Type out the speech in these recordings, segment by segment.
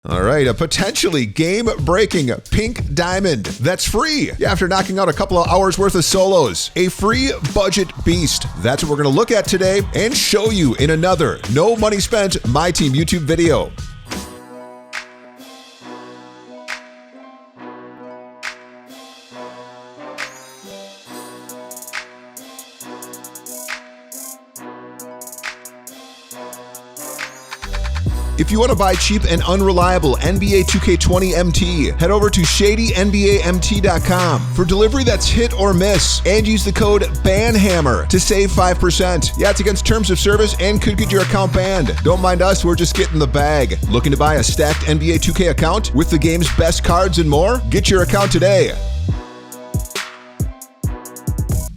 All right, a potentially game-breaking pink diamond that's free after knocking out a couple of hours worth of solos. A free budget beast. That's what we're going to look at today and show you in another No Money Spent MyTeam YouTube video. If you want to buy cheap and unreliable NBA 2K20 MT, head over to ShadyNBAMT.com for delivery that's hit or miss, and use the code BANHAMMER to save 5%. Yeah, it's against terms of service and could get your account banned. Don't mind us, we're just getting the bag. Looking to buy a stacked NBA 2K account with the game's best cards and more? Get your account today.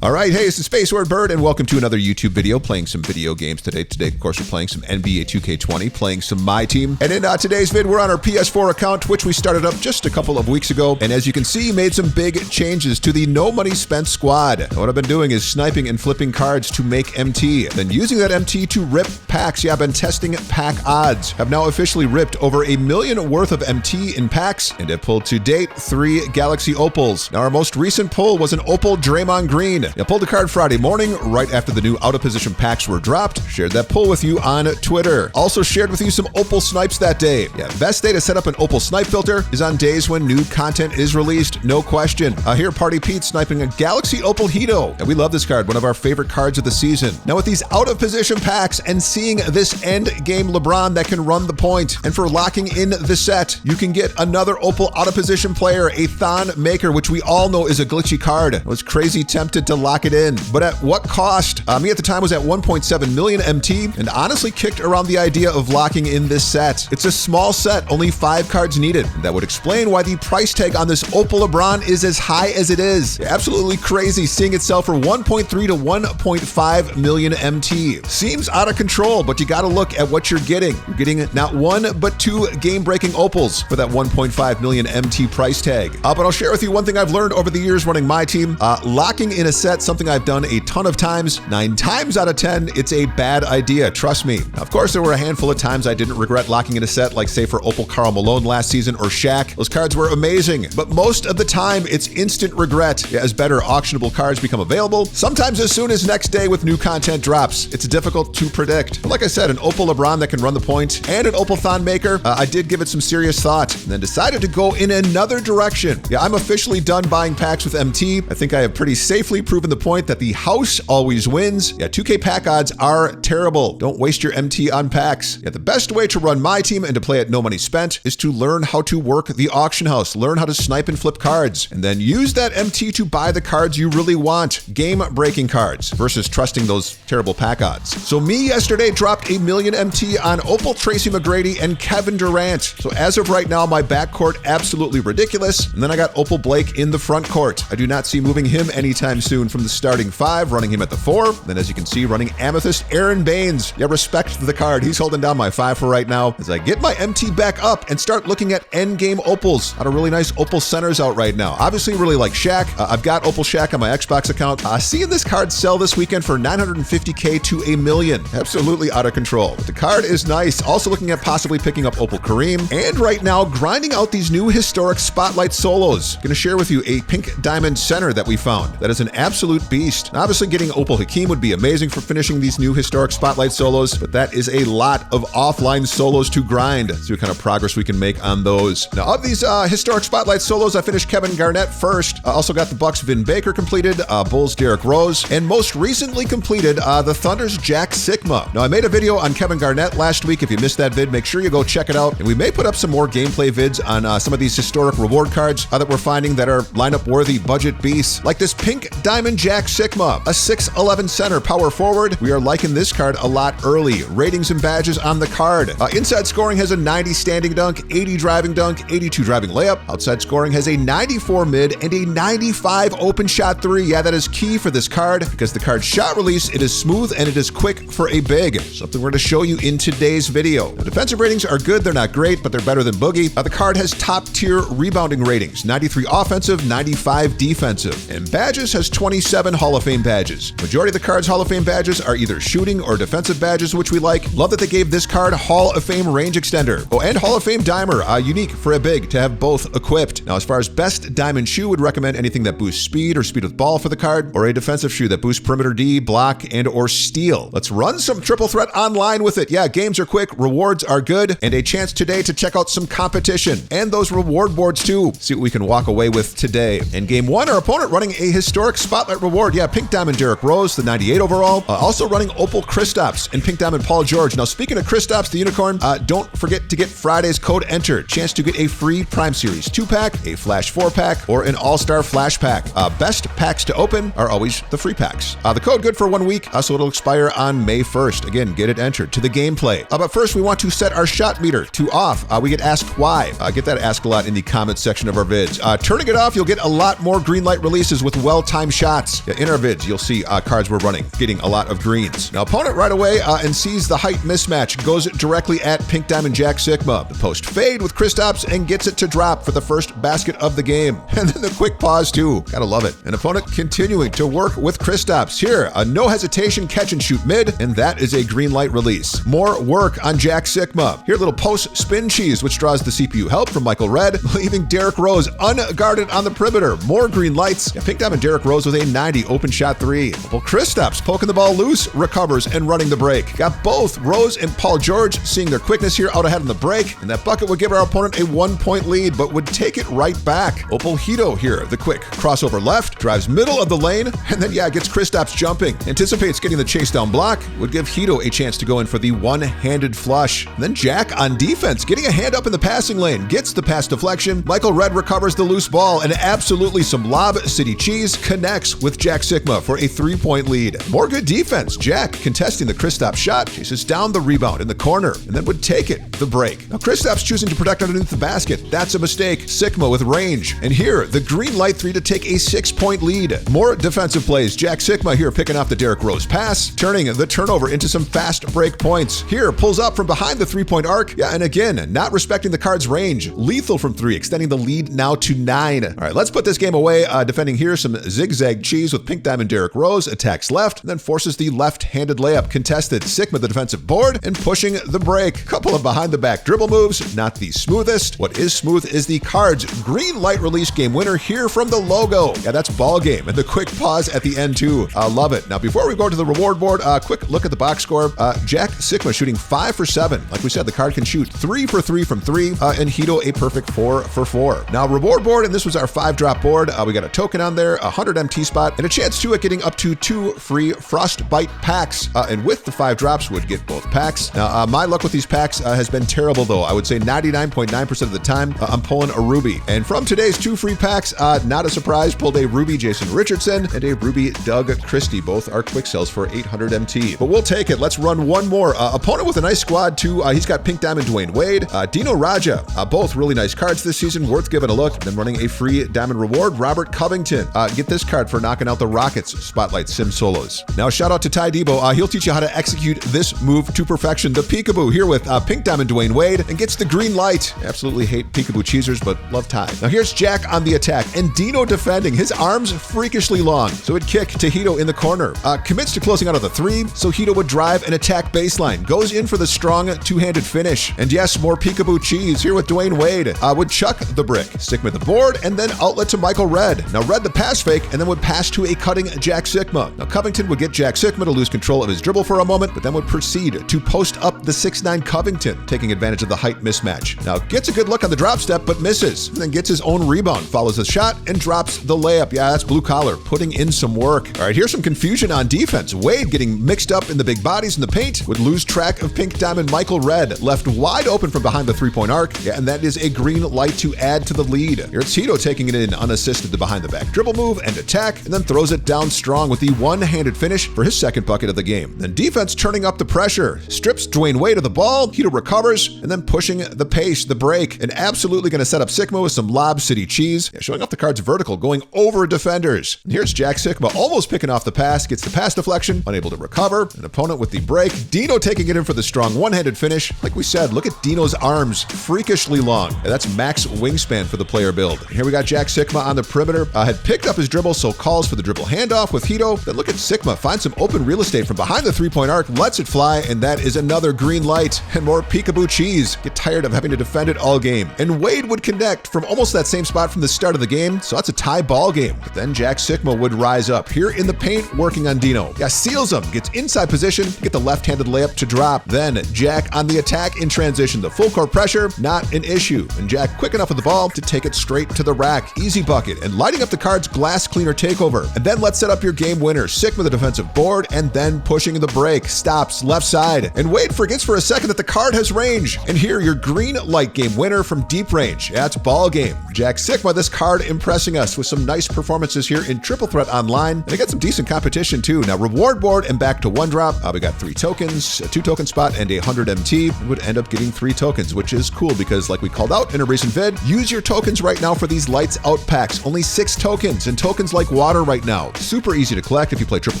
All right, hey, this is Space Word Bird, and welcome to another YouTube video playing some video games today. Today, of course, we're playing some NBA 2K20, playing some MyTeam. And in today's vid, we're on our PS4 account, which we started up just a couple of weeks ago. And as you can see, made some big changes to the No Money Spent squad. And what I've been doing is sniping and flipping cards to make MT, then using that MT to rip packs. Yeah, I've been testing pack odds. I've now officially ripped over $1 million worth of MT in packs, and have pulled to date 3 Galaxy Opals. Now, our most recent pull was an Opal Draymond Green. I pulled the card Friday morning, right after the new out-of-position packs were dropped. Shared that pull with you on Twitter. Also shared with you some Opal snipes that day. Yeah, best day to set up an Opal snipe filter is on days when new content is released, no question. Here, Party Pete sniping a Galaxy Opal Hito. And we love this card, one of our favorite cards of the season. Now with these out-of-position packs and seeing this end-game LeBron that can run the point, and for locking in the set, you can get another Opal out-of-position player, a Thon Maker, which we all know is a glitchy card. I was crazy tempted to lock it in, but at what cost? Me at the time was at 1.7 million MT, and honestly kicked around the idea of locking in this set. It's a small set, only 5 cards needed. That would explain why the price tag on this Opal LeBron is as high as it is. Absolutely crazy seeing it sell for 1.3 to 1.5 million MT. Seems out of control, but you gotta look at what you're getting. You're getting not 1, but 2 game-breaking Opals for that 1.5 million MT price tag. But I'll share with you one thing I've learned over the years running MyTeam. Locking in a set, something I've done a ton of times. 9 times out of 10, it's a bad idea, trust me. Now, of course, there were a handful of times I didn't regret locking in a set, like say for Opal Karl Malone last season or Shaq. Those cards were amazing, but most of the time, it's instant regret as better auctionable cards become available, sometimes as soon as next day with new content drops. It's difficult to predict. But like I said, an Opal LeBron that can run the point and an Opal Thon Maker, I did give it some serious thought and then decided to go in another direction. Yeah, I'm officially done buying packs with MT. I think I have pretty safely proven the point that the house always wins. Yeah, 2K pack odds are terrible. Don't waste your MT on packs. Yeah, the best way to run MyTeam and to play at No Money Spent is to learn how to work the auction house, learn how to snipe and flip cards, and then use that MT to buy the cards you really want. Game-breaking cards versus trusting those terrible pack odds. So me yesterday dropped $1 million MT on Opal Tracy McGrady and Kevin Durant. So as of right now, my backcourt absolutely ridiculous. And then I got Opal Blake in the front court. I do not see moving him anytime soon from the starting 5, running him at the 4. Then as you can see, running Amethyst Aaron Baines. Yeah, respect the card. He's holding down my 5 for right now as I get my MT back up and start looking at endgame Opals. Got a really nice Opal centers out right now. Obviously really like Shaq. I've got Opal Shaq on my Xbox account. Seeing this card sell this weekend for 950K to $1 million. Absolutely out of control. But the card is nice. Also looking at possibly picking up Opal Kareem. And right now, grinding out these new historic Spotlight solos. Gonna share with you a pink diamond center that we found. That is an absolute beast. Now, obviously getting Opal Hakeem would be amazing for finishing these new historic Spotlight solos, but that is a lot of offline solos to grind. See what kind of progress we can make on those. Now, of these historic Spotlight solos, I finished Kevin Garnett first. I also got the Bucks Vin Baker completed, Bulls Derrick Rose, and most recently completed the Thunder's Jack Sikma. Now, I made a video on Kevin Garnett last week. If you missed that vid, make sure you go check it out. And we may put up some more gameplay vids on some of these historic reward cards that we're finding that are lineup-worthy budget beasts, like this pink diamond Jack Sikma, a 6'11 center power forward. We are liking this card a lot early. Ratings and badges on the card. Inside scoring has a 90 standing dunk, 80 driving dunk, 82 driving layup. Outside scoring has a 94 mid and a 95 open shot 3. Yeah, that is key for this card because the card's shot release, it is smooth and it is quick for a big. Something we're going to show you in today's video. The defensive ratings are good. They're not great, but they're better than Boogie. The card has top tier rebounding ratings, 93 offensive, 95 defensive. And badges has 20 27 Hall of Fame badges. Majority of the card's Hall of Fame badges are either shooting or defensive badges, which we like. Love that they gave this card Hall of Fame range extender. Oh, and Hall of Fame dimer, unique for a big to have both equipped. Now, as far as best diamond shoe, would recommend anything that boosts speed or speed with ball for the card, or a defensive shoe that boosts perimeter D, block, and or steal. Let's run some triple threat online with it. Yeah, games are quick, rewards are good, and a chance today to check out some competition and those reward boards too. See what we can walk away with today. In game 1, our opponent running a historic spotlight reward. Yeah, Pink Diamond Derrick Rose, the 98 overall. Also running Opal Kristaps and Pink Diamond Paul George. Now, speaking of Kristaps, the unicorn, don't forget to get Friday's code entered. Chance to get a free Prime Series 2-pack, a Flash 4-pack, or an All-Star Flash Pack. Best packs to open are always the free packs. The code good for 1 week, so it'll expire on May 1st. Again, get it entered to the gameplay. But first, we want to set our shot meter to off. We get asked why. Get that asked a lot in the comments section of our vids. Turning it off, you'll get a lot more green light releases with well-timed shots. In our vids, you'll see cards we're running, getting a lot of greens. Now, opponent right away and sees the height mismatch, goes directly at Pink Diamond Jack Sikma. The post fade with Kristaps and gets it to drop for the first basket of the game. And then the quick pause too. Gotta love it. An opponent continuing to work with Kristaps. Here, a no hesitation catch and shoot mid, and that is a green light release. More work on Jack Sikma. Here, little post spin cheese, which draws the CPU help from Michael Red, leaving Derrick Rose unguarded on the perimeter. More green lights. Pink Diamond Derrick Rose with a 90 open shot 3. Well, Kristaps poking the ball loose, recovers and running the break. Got both Rose and Paul George seeing their quickness here out ahead on the break, and that bucket would give our opponent a 1-point lead, but would take it right back. Opal Hito here, the quick crossover left, drives middle of the lane, and then gets Kristaps jumping. Anticipates getting the chase down block, would give Hito a chance to go in for the one-handed flush. And then Jack on defense, getting a hand up in the passing lane, gets the pass deflection. Michael Red recovers the loose ball, and absolutely some lob city cheese connects with Jack Sikma for a 3-point lead. More good defense. Jack contesting the Kristaps shot, chases down the rebound in the corner, and then would take it, the break. Now Kristaps choosing to protect underneath the basket. That's a mistake. Sikma with range. And here, the green light 3 to take a 6-point lead. More defensive plays. Jack Sikma here picking off the Derrick Rose pass, turning the turnover into some fast break points. Here, pulls up from behind the 3-point arc. Yeah, and again, not respecting the card's range. Lethal from 3, extending the lead now to 9. All right, let's put this game away. Defending here, some zigzag cheese with Pink Diamond Derrick Rose, attacks left, and then forces the left-handed layup. Contested. Sikma the defensive board, and pushing the break. Couple of behind-the-back dribble moves, not the smoothest. What is smooth is the card's green light release game winner here from the logo. Yeah, that's ball game, and the quick pause at the end too. Love it. Now, before we go to the reward board, quick look at the box score. Jack Sikma shooting 5 for 7. Like we said, the card can shoot 3 for 3 from 3, and Hito a perfect 4 for 4. Now, reward board, and this was our 5-drop board. We got a token on there, a 100 MT spot, and a chance to it getting up to 2 free Frostbite packs. And with the 5 drops, would get both packs. Now, my luck with these packs has been terrible, though. I would say 99.9% of the time, I'm pulling a Ruby. And from today's 2 free packs, not a surprise, pulled a Ruby Jason Richardson and a Ruby Doug Christie. Both are quick sells for 800 MT. But we'll take it. Let's run one more. Opponent with a nice squad, too. He's got Pink Diamond Dwayne Wade, Dino Raja. Both really nice cards this season, worth giving a look. Then running a free diamond reward, Robert Covington. Get this card for knocking out the Rockets Spotlight Sim solos. Now, shout out to Ty Debo. He'll teach you how to execute this move to perfection. The Peekaboo here with Pink Diamond Dwayne Wade, and gets the green light. Absolutely hate Peekaboo cheesers, but love Ty. Now, here's Jack on the attack, and Dino defending. His arms freakishly long, so it'd kick to Hito in the corner. Commits to closing out of the 3, so Hito would drive and attack baseline. Goes in for the strong 2-handed finish. And yes, more Peekaboo cheese here with Dwayne Wade. Would chuck the brick, stick with the board, and then outlet to Michael Red. Now, Red the pass fake, and then would pass to a cutting Jack Sikma. Now, Covington would get Jack Sikma to lose control of his dribble for a moment, but then would proceed to post up the 6'9 Covington, taking advantage of the height mismatch. Now, gets a good look on the drop step, but misses. And then gets his own rebound, follows the shot, and drops the layup. Yeah, that's blue collar, putting in some work. All right, here's some confusion on defense. Wade getting mixed up in the big bodies in the paint, would lose track of Pink Diamond Michael Red, left wide open from behind the 3-point arc. Yeah, and that is a green light to add to the lead. Here it's Hito taking it in unassisted, the behind the back dribble move and attack, and then throws it down strong with the one-handed finish for his second bucket of the game. Then defense turning up the pressure, strips Dwayne Wade of the ball, Hito recovers, and then pushing the pace, the break, and absolutely going to set up Sikma with some lob city cheese, showing off the card's vertical, going over defenders. And here's Jack Sikma almost picking off the pass, gets the pass deflection, unable to recover, an opponent with the break, Dino taking it in for the strong one-handed finish. Like we said, look at Dino's arms, freakishly long. And that's max wingspan for the player build. And here we got Jack Sikma on the perimeter, had picked up his dribble, so calls for the dribble handoff with Hito. Then look at Sikma, find some open real estate from behind the three-point arc, lets it fly, and that is another green light. And more peekaboo cheese. Get tired of having to defend it all game. And Wade would connect from almost that same spot from the start of the game, so that's a tie ball game. But then Jack Sikma would rise up here in the paint working on Dino. Yeah, seals him, gets inside position, get the left-handed layup to drop. Then Jack on the attack in transition. The full court pressure, not an issue. And Jack quick enough with the ball to take it straight to the rack. Easy bucket, and lighting up the card's glass cleaner takeover. And then let's set up your game winner. Sikma the defensive board, and then pushing the break. Stops left side. And Wade forgets for a second that the card has range. And here, your green light game winner from deep range. That's ball game. Jack Sikma, this card impressing us with some nice performances here in Triple Threat Online. And I got some decent competition too. Now, reward board and back to one drop. We got 3 tokens, a 2-token spot, and a 100 MT. We would end up getting 3 tokens, which is cool because like we called out in a recent vid, use your tokens right now for these lights out packs. Only 6 tokens, and tokens like water right now. Super easy to collect if you play Triple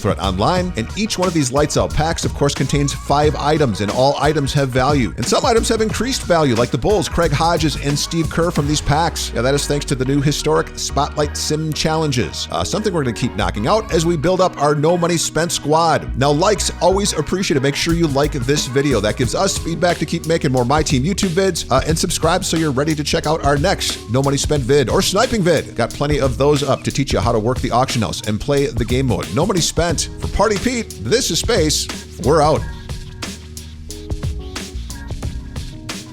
Threat Online. And each one of these lights out packs, of course, contains 5 items, and all items have value. And some items have increased value, like the Bulls, Craig Hodges, and Steve Kerr from these packs. Yeah, that is thanks to the new historic Spotlight Sim challenges. Something we're going to keep knocking out as we build up our No Money Spent squad. Now, likes, always appreciated. Make sure you like this video. That gives us feedback to keep making more MyTeam YouTube vids. And subscribe so you're ready to check out our next No Money Spent vid or sniping vid. Got plenty of those up to teach you how to work the auction house and play the game mode. No Money Spent. For Party Pete, this is Space. We're out.